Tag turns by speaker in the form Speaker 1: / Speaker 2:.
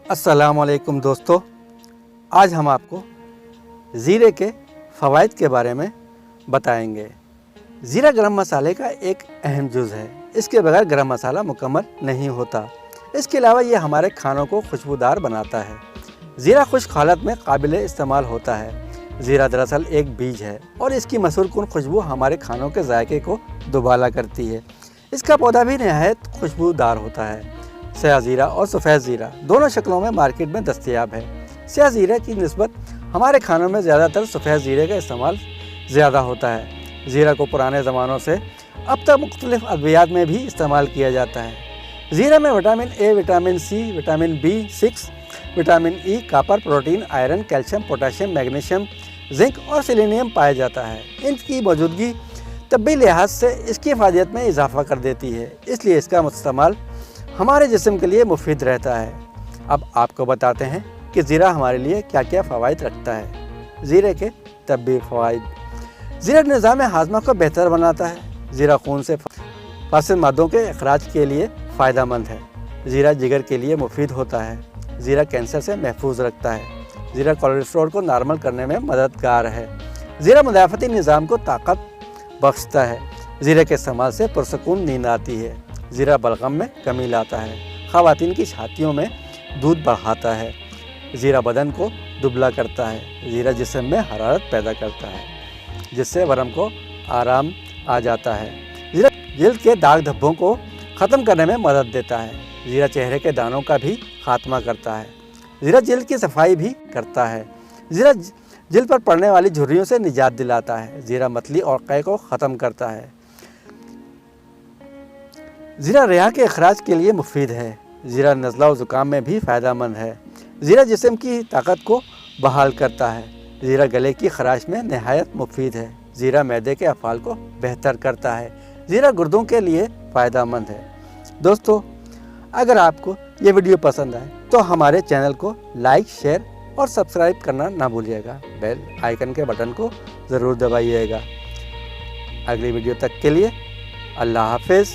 Speaker 1: السلام علیکم دوستو، آج ہم آپ کو زیرے کے فوائد کے بارے میں بتائیں گے۔ زیرہ گرم مسالے کا ایک اہم جز ہے۔ اس کے بغیر گرم مسالہ مکمل نہیں ہوتا۔ اس کے علاوہ یہ ہمارے کھانوں کو خوشبودار بناتا ہے۔ زیرہ خشک حالت میں قابل استعمال ہوتا ہے۔ زیرہ دراصل ایک بیج ہے اور اس کی مسحور کن خوشبو ہمارے کھانوں کے ذائقے کو دوبالا کرتی ہے۔ اس کا پودا بھی نہایت خوشبودار ہوتا ہے۔ سیاہ زیرہ اور سفید زیرہ دونوں شکلوں میں مارکیٹ میں دستیاب ہے۔ سیاہ زیرہ کی نسبت ہمارے کھانوں میں زیادہ تر سفید زیرے کا استعمال زیادہ ہوتا ہے۔ زیرہ کو پرانے زمانوں سے اب تک مختلف ادویات میں بھی استعمال کیا جاتا ہے۔ زیرہ میں vitamin A, vitamin C, vitamin B6، vitamin E, copper, protein, iron, calcium, potassium, magnesium, zinc اور سیلینیم پایا جاتا ہے۔ ان کی موجودگی طبی لحاظ سے اس کی افادیت میں اضافہ کر دیتی ہے، اس لیے اس کا استعمال ہمارے جسم کے لیے مفید رہتا ہے۔ اب آپ کو بتاتے ہیں کہ زیرہ ہمارے لیے کیا کیا فوائد رکھتا ہے۔ زیرے کے طبی فوائد: زیرہ نظام ہاضمہ کو بہتر بناتا ہے۔ زیرہ خون سے فاسد مادوں کے اخراج کے لیے فائدہ مند ہے۔ زیرہ جگر کے لیے مفید ہوتا ہے۔ زیرہ کینسر سے محفوظ رکھتا ہے۔ زیرہ کولیسٹرول کو نارمل کرنے میں مددگار ہے۔ زیرہ مدافعتی نظام کو طاقت بخشتا ہے۔ زیرہ کے استعمال سے پرسکون نیند آتی ہے۔ زیرہ بلغم میں کمی لاتا ہے۔ خواتین کی چھاتیوں میں دودھ بڑھاتا ہے۔ زیرہ بدن کو دبلا کرتا ہے۔ زیرہ جسم میں حرارت پیدا کرتا ہے، جس سے ورم کو آرام آ جاتا ہے۔ زیرہ جلد کے داغ دھبوں کو ختم کرنے میں مدد دیتا ہے۔ زیرہ چہرے کے دانوں کا بھی خاتمہ کرتا ہے۔ زیرہ جلد کی صفائی بھی کرتا ہے۔ زیرہ جلد پر پڑنے والی جھریوں سے نجات دلاتا ہے۔ زیرہ متلی اور قے کو ختم کرتا ہے۔ زیرہ ریحہ کے اخراج کے لیے مفید ہے۔ زیرہ نزلہ و زکام میں بھی فائدہ مند ہے۔ زیرہ جسم کی طاقت کو بحال کرتا ہے۔ زیرہ گلے کی خراش میں نہایت مفید ہے۔ زیرہ معدے کے افعال کو بہتر کرتا ہے۔ زیرہ گردوں کے لیے فائدہ مند ہے۔ دوستو، اگر آپ کو یہ ویڈیو پسند آئے تو ہمارے چینل کو لائک، شیئر اور سبسکرائب کرنا نہ بھولیے گا۔ بیل آئیکن کے بٹن کو ضرور دبائیے گا۔ اگلی ویڈیو تک کے لیے اللہ حافظ۔